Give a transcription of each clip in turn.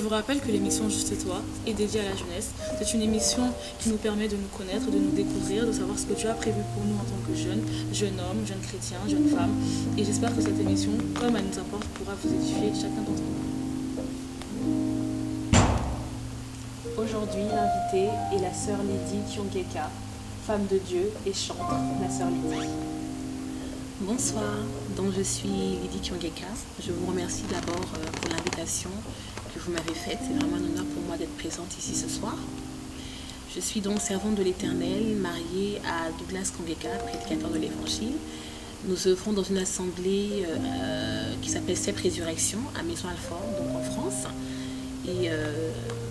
vous rappelle que l'émission Juste Toi est dédiée à la jeunesse. C'est une émission qui nous permet de nous connaître, de nous découvrir, de savoir ce que Dieu a prévu pour nous en tant que jeunes, jeunes hommes, jeunes chrétiens, jeunes femmes. Et j'espère que cette émission, comme elle nous apporte, pourra vous édifier chacun d'entre nous. Aujourd'hui, l'invitée est la sœur Lydie Kiongeka, femme de Dieu et chantre, la sœur Lydie. Bonsoir, donc je suis Lydie Kiongeka. Je vous remercie d'abord pour l'invitation que vous m'avez faite. C'est vraiment un honneur pour moi d'être présente ici ce soir. Je suis donc servante de l'Éternel, mariée à Douglas Kiongeka, prédicateur de l'Évangile. Nous œuvrons dans une assemblée qui s'appelle CEP Résurrection à Maisons-Alfort, donc en France. Et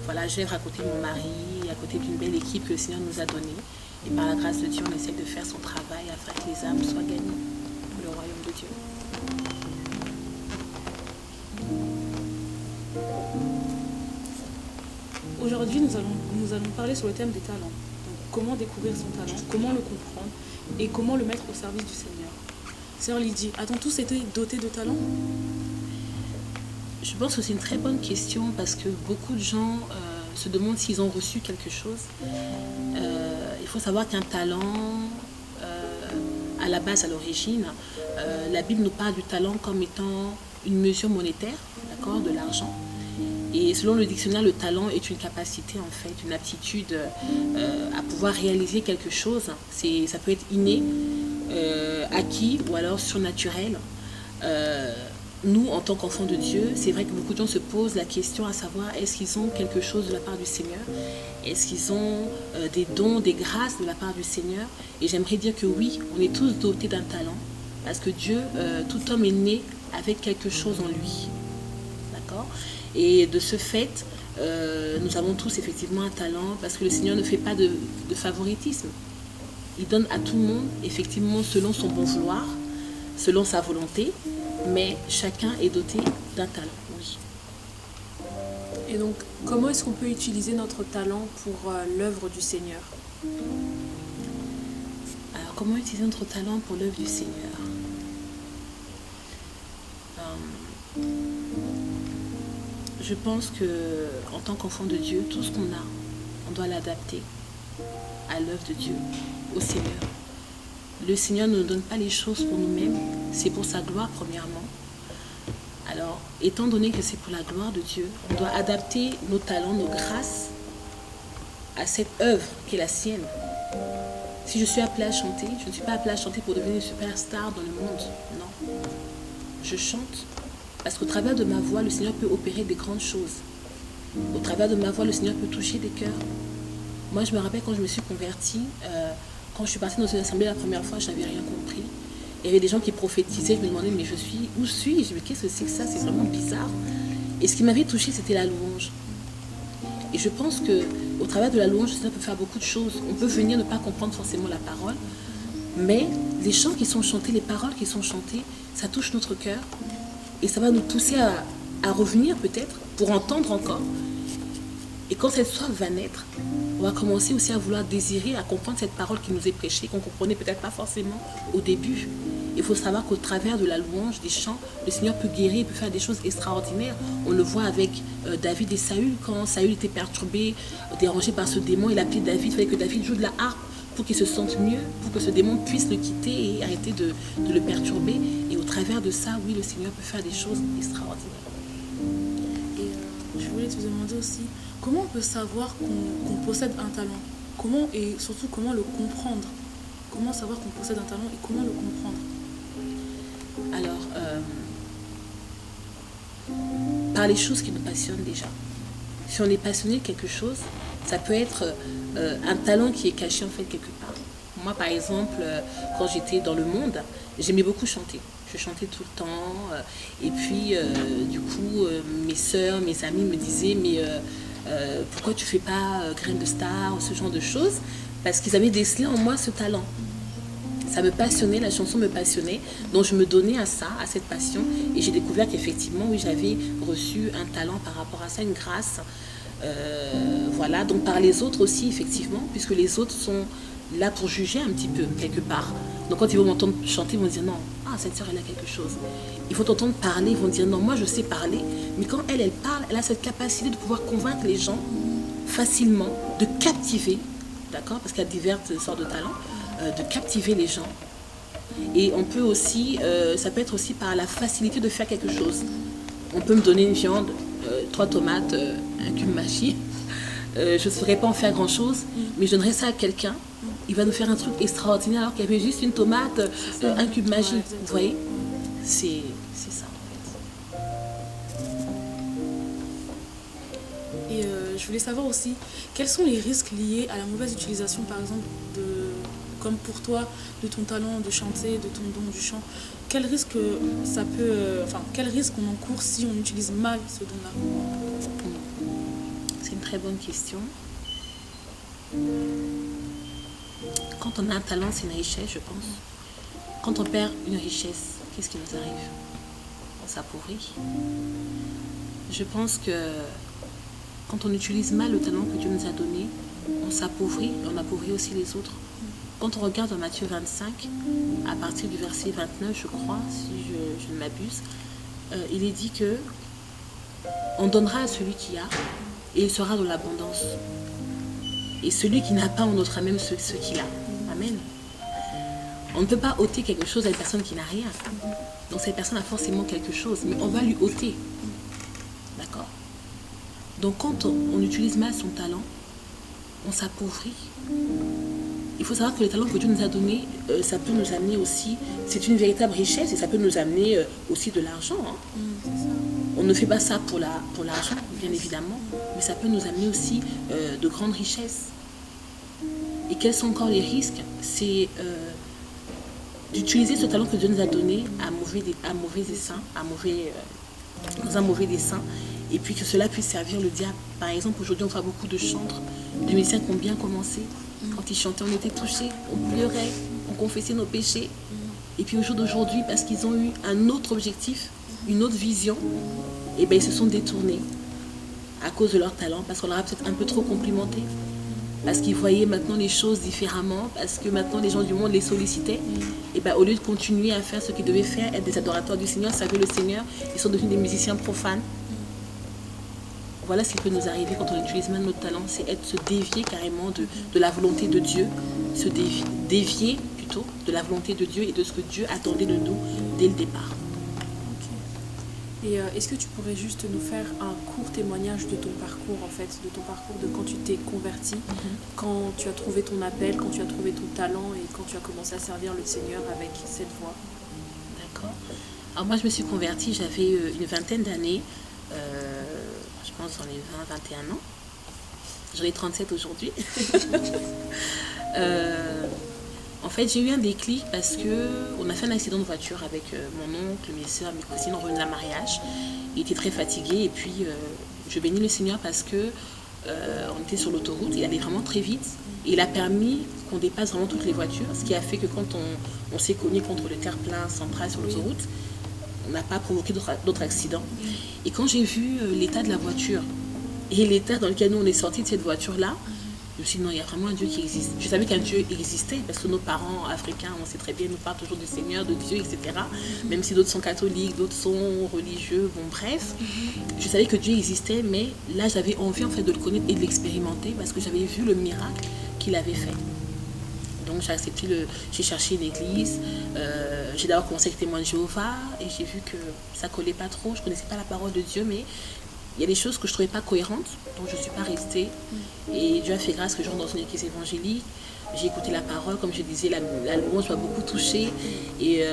voilà, je l'œuvre à côté de mon mari, à côté d'une belle équipe que le Seigneur nous a donnée. Et par la grâce de Dieu, on essaie de faire son travail afin que les âmes soient gagnées pour le royaume de Dieu. Aujourd'hui, nous allons parler sur le thème des talents. Donc, comment découvrir son talent, comment le comprendre et comment le mettre au service du Seigneur. Sœur Lydie, a-t-on tous été dotés de talents? Je pense que c'est une très bonne question parce que beaucoup de gens se demandent s'ils ont reçu quelque chose. Il faut savoir qu'un talent, à la base, à l'origine, la Bible nous parle du talent comme étant une mesure monétaire, d'accord, de l'argent. Et selon le dictionnaire, le talent est une capacité, en fait, une aptitude à pouvoir réaliser quelque chose. Ça peut être inné, acquis ou alors surnaturel. Nous, en tant qu'enfants de Dieu, c'est vrai que beaucoup de gens se posent la question à savoir est-ce qu'ils ont quelque chose de la part du Seigneur? Est-ce qu'ils ont des dons, des grâces de la part du Seigneur? Et j'aimerais dire que oui, on est tous dotés d'un talent parce que Dieu, tout homme est né avec quelque chose en lui. D'accord? Et de ce fait, nous avons tous effectivement un talent parce que le Seigneur ne fait pas de favoritisme. Il donne à tout le monde, effectivement, selon son bon vouloir, selon sa volonté. Mais chacun est doté d'un talent, oui. Et donc, comment est-ce qu'on peut utiliser notre talent pour l'œuvre du Seigneur? Alors, comment utiliser notre talent pour l'œuvre du Seigneur? Je pense que, en tant qu'enfant de Dieu, tout ce qu'on a, on doit l'adapter à l'œuvre de Dieu, au Seigneur. Le Seigneur ne nous donne pas les choses pour nous-mêmes, c'est pour sa gloire premièrement. Alors, étant donné que c'est pour la gloire de Dieu, on doit adapter nos talents, nos grâces à cette œuvre qui est la sienne. Si je suis appelée à chanter, je ne suis pas appelée à chanter pour devenir une superstar dans le monde, non. Je chante parce qu'au travers de ma voix, le Seigneur peut opérer des grandes choses. Au travers de ma voix, le Seigneur peut toucher des cœurs. Moi, je me rappelle quand je me suis convertie, quand je suis partie dans une assemblée la première fois, je n'avais rien compris. Il y avait des gens qui prophétisaient, je me demandais, mais où suis-je? Mais qu'est-ce que c'est que ça? C'est vraiment bizarre. Et ce qui m'avait touché, c'était la louange. Et je pense qu'au travers de la louange, le Seigneur peut faire beaucoup de choses. On peut venir ne pas comprendre forcément la parole, mais les chants qui sont chantés, les paroles qui sont chantées, ça touche notre cœur. Et ça va nous pousser à revenir peut-être, pour entendre encore. Et quand cette soif va naître, on va commencer aussi à vouloir désirer, à comprendre cette parole qui nous est prêchée, qu'on ne comprenait peut-être pas forcément au début. Il faut savoir qu'au travers de la louange, des chants, le Seigneur peut guérir, il peut faire des choses extraordinaires. On le voit avec David et Saül. Quand Saül était perturbé, dérangé par ce démon, il a appelé David, il fallait que David joue de la harpe pour qu'il se sente mieux, pour que ce démon puisse le quitter et arrêter de le perturber. Et au travers de ça, oui, le Seigneur peut faire des choses extraordinaires. Et je voulais te demander aussi, comment on peut savoir qu'on possède un talent? Comment, et surtout, comment le comprendre? Comment savoir qu'on possède un talent et comment le comprendre? Alors, par les choses qui nous passionnent déjà. Si on est passionné de quelque chose, ça peut être un talent qui est caché en fait quelque part. Moi, par exemple, quand j'étais dans le monde, j'aimais beaucoup chanter. Je chantais tout le temps. Et puis, du coup, mes sœurs, mes amis me disaient, mais pourquoi tu ne fais pas Graines de Star, ce genre de choses? Parce qu'ils avaient décelé en moi ce talent. Ça me passionnait, la chanson me passionnait. Donc, je me donnais à ça, à cette passion. Et j'ai découvert qu'effectivement, oui, j'avais reçu un talent par rapport à ça, une grâce. Voilà, donc par les autres aussi, effectivement, puisque les autres sont là pour juger un petit peu, quelque part. Donc quand ils vont m'entendre chanter, ils vont dire non, ah, cette soeur, elle a quelque chose. Ils vont t'entendre parler, ils vont dire, non, moi je sais parler. Mais quand elle parle, elle a cette capacité de pouvoir convaincre les gens facilement, de captiver, d'accord, parce qu'il y a diverses sortes de talents, de captiver les gens. Et on peut aussi, ça peut être aussi par la facilité de faire quelque chose. On peut me donner une viande, 3 tomates, un cube mâchi. Je ne saurais pas en faire grand chose, mais je donnerais ça à quelqu'un. Il va nous faire un truc extraordinaire alors qu'il y avait juste une tomate, un cube mâchi. Vous voyez, c'est ça en fait. Et je voulais savoir aussi, quels sont les risques liés à la mauvaise utilisation, par exemple, comme pour toi, de ton talent de chanter, de ton don du chant. Quel risque ça peut, quel risque on encourt si on utilise mal ce don-là? C'est une très bonne question. Quand on a un talent, c'est une richesse, je pense. Quand on perd une richesse, qu'est-ce qui nous arrive? On s'appauvrit. Je pense que quand on utilise mal le talent que Dieu nous a donné, on s'appauvrit et on appauvrit aussi les autres. Quand on regarde dans Matthieu 25, à partir du verset 29, je crois, si je ne m'abuse, il est dit que on donnera à celui qui a et il sera dans l'abondance. Et celui qui n'a pas, on ôtera même ce qu'il a. Amen. On ne peut pas ôter quelque chose à une personne qui n'a rien. Donc cette personne a forcément quelque chose, mais on va lui ôter. D'accord? Donc quand on utilise mal son talent, on s'appauvrit. Il faut savoir que les talents que Dieu nous a donnés, ça peut nous amener aussi, c'est une véritable richesse et ça peut nous amener aussi de l'argent. Hein. On ne fait pas ça pour l'argent, bien évidemment, mais ça peut nous amener aussi de grandes richesses. Et quels sont encore les risques? C'est d'utiliser ce talent que Dieu nous a donné à mauvais dessein, dans un mauvais dessein, et puis que cela puisse servir le diable. Par exemple, aujourd'hui, on voit beaucoup de chantres, de musiciens qui ont bien commencé. Quand ils chantaient, on était touchés, on pleurait, on confessait nos péchés. Et puis au jour d'aujourd'hui, parce qu'ils ont eu un autre objectif, une autre vision, et bien ils se sont détournés à cause de leur talent, parce qu'on leur a peut-être un peu trop complimenté, parce qu'ils voyaient maintenant les choses différemment, parce que maintenant les gens du monde les sollicitaient. Et bien au lieu de continuer à faire ce qu'ils devaient faire, être des adorateurs du Seigneur, servir le Seigneur, ils sont devenus des musiciens profanes. Voilà ce qui peut nous arriver quand on utilise mal notre talent, c'est se dévier carrément de la volonté de Dieu, se dévier plutôt de la volonté de Dieu et de ce que Dieu attendait de nous dès le départ. Et est-ce que tu pourrais juste nous faire un court témoignage de ton parcours, en fait, de ton parcours de quand tu t'es converti, quand tu as trouvé ton appel, quand tu as trouvé ton talent et quand tu as commencé à servir le Seigneur avec cette voix? D'accord. Alors moi je me suis convertie, j'avais une vingtaine d'années. Je pense dans les 20-21 ans. J'en ai 37 aujourd'hui. En fait, j'ai eu un déclic parce qu'on a fait un accident de voiture avec mon oncle, mes soeurs, mes cousines. On revenait d'un mariage. Il était très fatigué et puis je bénis le Seigneur parce que on était sur l'autoroute. Il allait vraiment très vite. Et il a permis qu'on dépasse vraiment toutes les voitures. Ce qui a fait que quand on s'est cogné contre le terre-plein central sur l'autoroute, on n'a pas provoqué d'autres accidents. Et quand j'ai vu l'état de la voiture et l'état dans lequel nous on est sorti de cette voiture-là, je me suis dit non, il y a vraiment un Dieu qui existe. Je savais qu'un Dieu existait parce que nos parents africains, on sait très bien, nous parlent toujours du Seigneur, de Dieu, etc. Même si d'autres sont catholiques, d'autres sont religieux, bon bref. Je savais que Dieu existait, mais là j'avais envie en fait de le connaître et de l'expérimenter parce que j'avais vu le miracle qu'il avait fait. Donc j'ai cherché une église, j'ai d'abord commencé avec témoins de Jéhovah et j'ai vu que ça collait pas trop, je connaissais pas la parole de Dieu, mais il y a des choses que je trouvais pas cohérentes, donc je suis pas restée. Et Dieu a fait grâce que je rentre dans une église évangélique, j'ai écouté la parole, comme je disais, la louange m'a beaucoup touchée et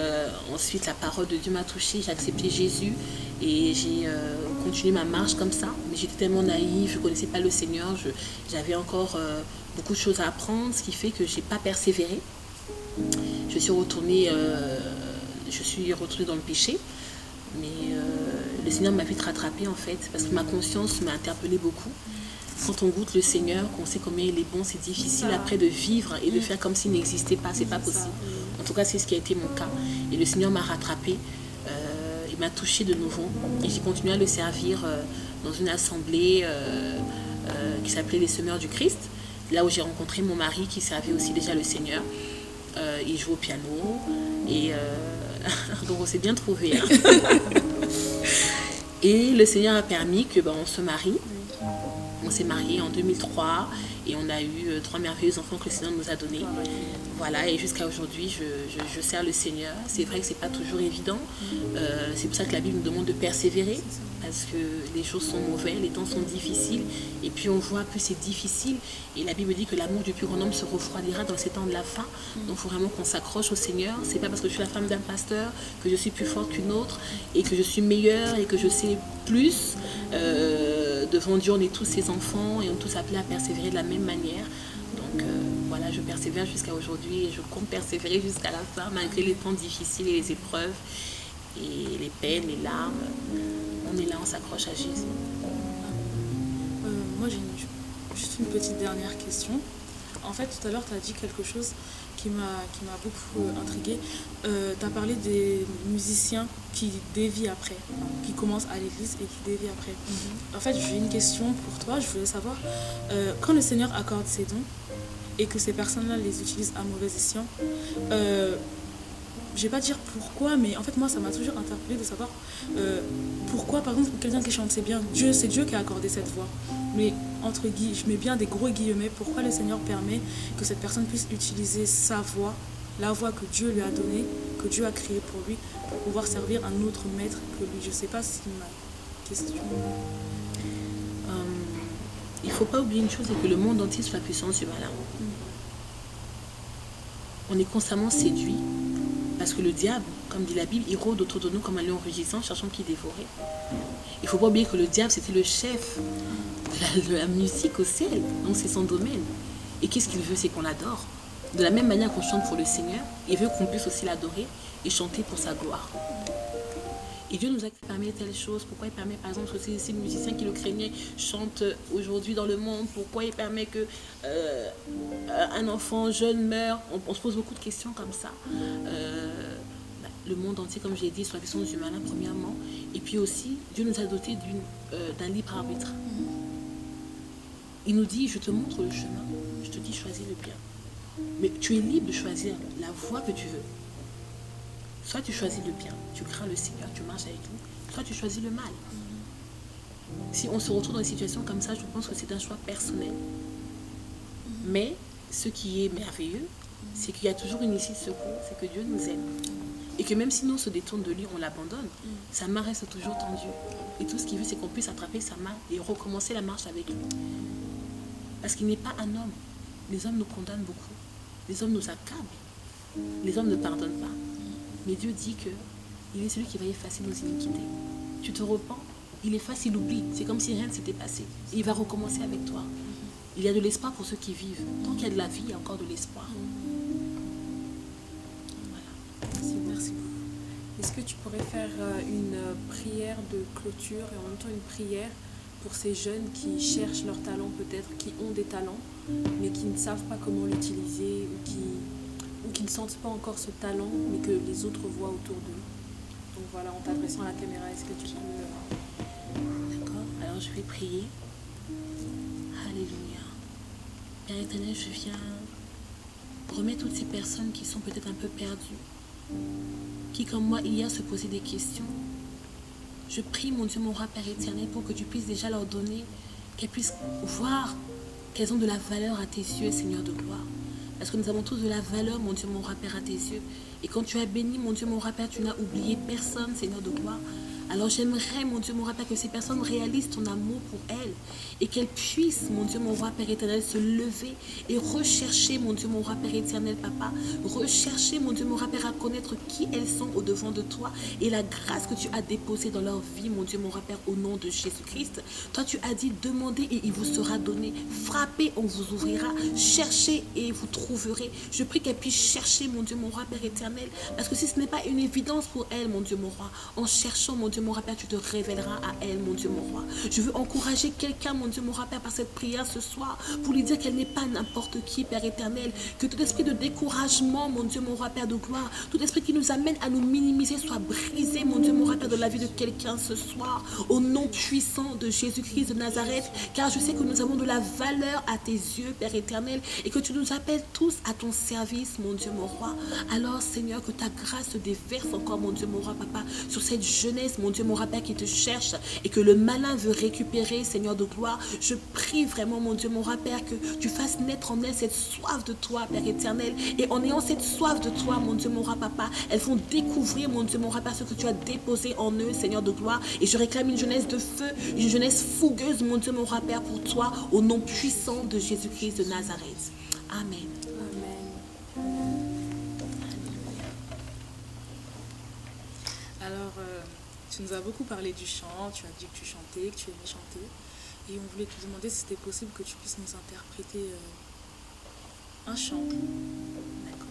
ensuite la parole de Dieu m'a touchée, j'ai accepté Jésus et j'ai continué ma marche comme ça, mais j'étais tellement naïve, je connaissais pas le Seigneur, j'avais encore beaucoup de choses à apprendre, ce qui fait que j'ai pas persévéré. Je suis retournée dans le péché, mais le Seigneur m'a vite rattrapée en fait, parce que ma conscience m'a interpellée beaucoup. Quand on goûte le Seigneur, qu'on sait combien il est bon, c'est difficile après de vivre et de faire comme s'il n'existait pas, c'est pas possible. En tout cas, c'est ce qui a été mon cas. Et le Seigneur m'a rattrapée, il m'a touchée de nouveau, et j'ai continué à le servir dans une assemblée qui s'appelait les Semeurs du Christ, là où j'ai rencontré mon mari qui servait aussi déjà le Seigneur. il joue au piano. Et donc on s'est bien trouvés. Hein. Et le Seigneur a permis que on se marie. On s'est mariés en 2003 et on a eu 3 merveilleux enfants que le Seigneur nous a donnés. Voilà, et jusqu'à aujourd'hui, je sers le Seigneur. C'est vrai que c'est pas toujours évident. C'est pour ça que la Bible nous demande de persévérer, parce que les choses sont mauvaises, les temps sont difficiles. Et puis on voit que c'est difficile. Et la Bible dit que l'amour du plus grand homme se refroidira dans ces temps de la fin. Donc il faut vraiment qu'on s'accroche au Seigneur. C'est pas parce que je suis la femme d'un pasteur que je suis plus forte qu'une autre et que je suis meilleure et que je sais plus. Devant Dieu, on est tous ses enfants et on est tous appelés à persévérer de la même manière. Donc voilà, je persévère jusqu'à aujourd'hui et je compte persévérer jusqu'à la fin, malgré les temps difficiles et les épreuves et les peines, les larmes. On est là, on s'accroche à Jésus. Moi, j'ai juste une petite dernière question. En fait, tout à l'heure, tu as dit quelque chose qui m'a beaucoup intriguée. Tu as parlé des musiciens qui dévient après, qui commencent à l'église et qui dévient après. En fait, j'ai une question pour toi. Je voulais savoir, quand le Seigneur accorde ses dons et que ces personnes-là les utilisent à mauvais escient, je vais pas dire pourquoi, mais en fait, moi, ça m'a toujours interpellée de savoir pourquoi, par exemple, quelqu'un qui chante, c'est bien, c'est Dieu qui a accordé cette voix. Mais, entre guillemets, je mets bien des gros guillemets, pourquoi le Seigneur permet que cette personne puisse utiliser sa voix, la voix que Dieu lui a donnée, que Dieu a créée pour lui, pour pouvoir servir un autre maître que lui. Je sais pas si ma question... Il ne faut pas oublier une chose, c'est que le monde entier sous la puissance du malin. On est constamment séduit. Parce que le diable, comme dit la Bible, il rôde autour de nous comme un lion rugissant, cherchant qui dévorer. Il ne faut pas oublier que le diable, c'était le chef de la musique au ciel. Donc c'est son domaine. Et qu'est-ce qu'il veut? C'est qu'on l'adore. De la même manière qu'on chante pour le Seigneur, il veut qu'on puisse aussi l'adorer et chanter pour sa gloire. Et Dieu nous a permis telle chose. Pourquoi il permet, par exemple, que ces musiciens qui le craignaient chantent aujourd'hui dans le monde? Pourquoi il permet que un enfant jeune meure? On se pose beaucoup de questions comme ça. Le monde entier, comme j'ai dit, sur la puissance du malin, premièrement. Et puis aussi, Dieu nous a dotés d'un libre arbitre. Il nous dit, je te montre le chemin. Je te dis, choisis le bien. Mais tu es libre de choisir la voie que tu veux. Soit tu choisis le bien, tu crains le Seigneur, tu marches avec lui, soit tu choisis le mal. Si on se retrouve dans une situation comme ça, je pense que c'est un choix personnel. Mais ce qui est merveilleux, c'est qu'il y a toujours une issue de secours, c'est que Dieu nous aime. Et que même si nous on se détourne de lui, on l'abandonne, sa main reste toujours tendue. Et tout ce qu'il veut, c'est qu'on puisse attraper sa main et recommencer la marche avec lui. Parce qu'il n'est pas un homme. Les hommes nous condamnent beaucoup. Les hommes nous accablent. Les hommes ne pardonnent pas. Mais Dieu dit qu'il est celui qui va effacer nos iniquités. Tu te repens, il efface, il oublie. C'est comme si rien ne s'était passé. Et il va recommencer avec toi. Il y a de l'espoir pour ceux qui vivent. Tant qu'il y a de la vie, il y a encore de l'espoir. Voilà. Merci beaucoup. Est-ce que tu pourrais faire une prière de clôture et en même temps une prière pour ces jeunes qui cherchent leur talent peut-être, qui ont des talents, mais qui ne savent pas comment l'utiliser ou qui ne sentent pas encore ce talent, mais que les autres voient autour d'eux. Donc voilà, en t'adressant à la caméra, est-ce que tu peux... D'accord, alors je vais prier. Alléluia. Père éternel, je viens remettre toutes ces personnes qui sont peut-être un peu perdues, qui comme moi hier se posaient des questions. Je prie, mon Dieu, mon roi, Père éternel, pour que tu puisses déjà leur donner, qu'elles puissent voir qu'elles ont de la valeur à tes yeux, Seigneur de gloire. Parce que nous avons tous de la valeur, mon Dieu, mon roi, Père, à tes yeux. Et quand tu as béni, mon Dieu, mon roi, Père, tu n'as oublié personne, Seigneur de gloire. Alors j'aimerais, mon Dieu, mon roi, Père, que ces personnes réalisent ton amour pour elles et qu'elles puissent, mon Dieu, mon roi, Père éternel, se lever et rechercher, mon Dieu, mon roi, Père éternel, Papa. Rechercher, mon Dieu, mon roi, Père, à connaître qui elles sont au-devant de toi et la grâce que tu as déposée dans leur vie, mon Dieu, mon roi, Père, au nom de Jésus-Christ. Toi, tu as dit, demandez et il vous sera donné. Frappez, on vous ouvrira. Cherchez et vous trouverez. Je prie qu'elles puissent chercher, mon Dieu, mon roi, Père éternel. Parce que si ce n'est pas une évidence pour elles, mon Dieu, mon roi, en cherchant, mon Dieu, Dieu, mon Père, tu te révéleras à elle, mon Dieu, mon roi. Je veux encourager quelqu'un, mon Dieu, mon Père, par cette prière ce soir, pour lui dire qu'elle n'est pas n'importe qui, Père éternel. Que tout esprit de découragement, mon Dieu, mon roi, Père de gloire, tout esprit qui nous amène à nous minimiser soit brisé, mon Dieu, mon roi, Père, de la vie de quelqu'un ce soir, au nom puissant de Jésus-Christ de Nazareth, car je sais que nous avons de la valeur à tes yeux, Père éternel, et que tu nous appelles tous à ton service, mon Dieu, mon roi. Alors, Seigneur, que ta grâce se déverse encore, mon Dieu, mon roi, Papa, sur cette jeunesse, mon Dieu, mon roi, Père, qui te cherche et que le malin veut récupérer, Seigneur de gloire. Je prie vraiment, mon Dieu, mon roi, Père, que tu fasses naître en elle cette soif de toi, Père éternel. Et en ayant cette soif de toi, mon Dieu, mon roi, Papa, elles vont découvrir, mon Dieu, mon roi, Père, ce que tu as déposé en eux, Seigneur de gloire. Et je réclame une jeunesse de feu, une jeunesse fougueuse, mon Dieu, mon roi, Père, pour toi, au nom puissant de Jésus-Christ de Nazareth. Amen. Alors, tu nous as beaucoup parlé du chant, tu as dit que tu chantais, que tu aimais chanter. Et on voulait te demander si c'était possible que tu puisses nous interpréter un chant. D'accord.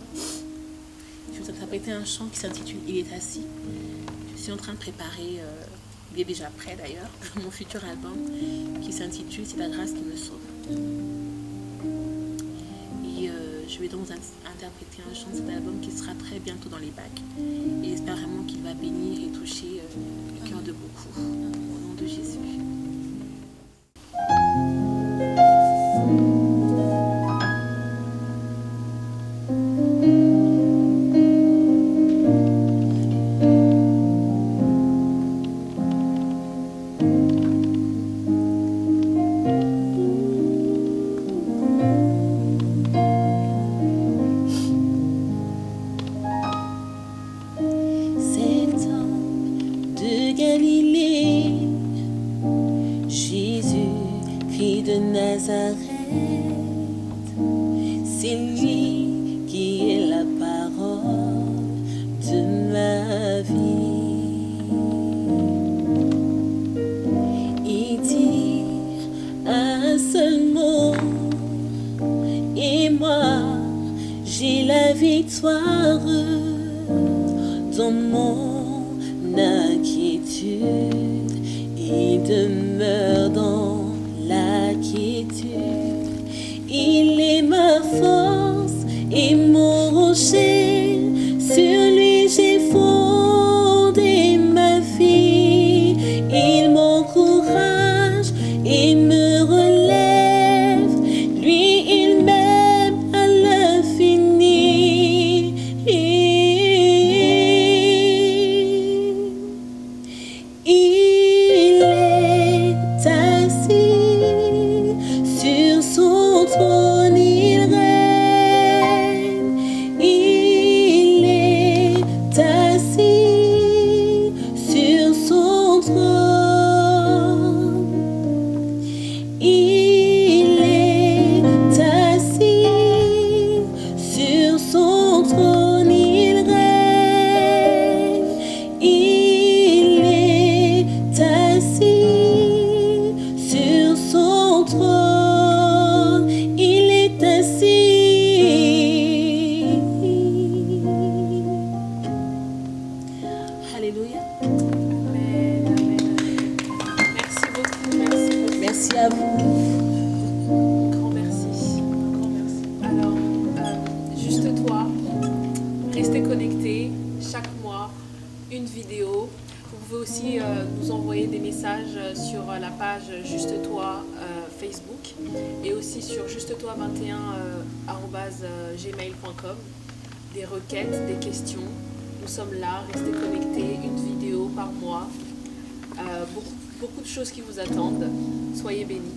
Je vais vous interpréter un chant qui s'intitule « Il est assis ». Je suis en train de préparer, il est déjà prêt d'ailleurs, mon futur album qui s'intitule « C'est la grâce qui me sauve ». Et je vais donc interpréter un chant de cet album qui sera très bientôt dans les bacs. Et j'espère vraiment qu'il va bénir et toucher le cœur de beaucoup. Au nom de Jésus. C'est lui qui est la parole de ma vie. Il dit un seul mot et moi j'ai la victoire dans mon inquiétude. Il demeure dans la quiétude. Il est ma force et mon rocher. Sur lui j'ai fondé ma vie. Il m'encourage et me relève. Lui il m'aime à l'infini. Il est assis sur son trône, il règne. Il est assis sur son trône. Il est assis sur son trône, il règne. Il est assis sur son trône. Il est assis. Alléluia. Amen, amen, amen. Merci beaucoup, merci beaucoup. Merci à vous. Un grand merci. Un grand merci. Alors, juste toi, restez connectés. Chaque mois, une vidéo. Vous pouvez aussi nous envoyer des messages sur la page Juste Toi Facebook et aussi sur justetoi21@gmail.com. Des requêtes, des questions. Nous sommes là, restez connectés. Une vidéo par mois. Beaucoup de choses qui vous attendent. Soyez bénis.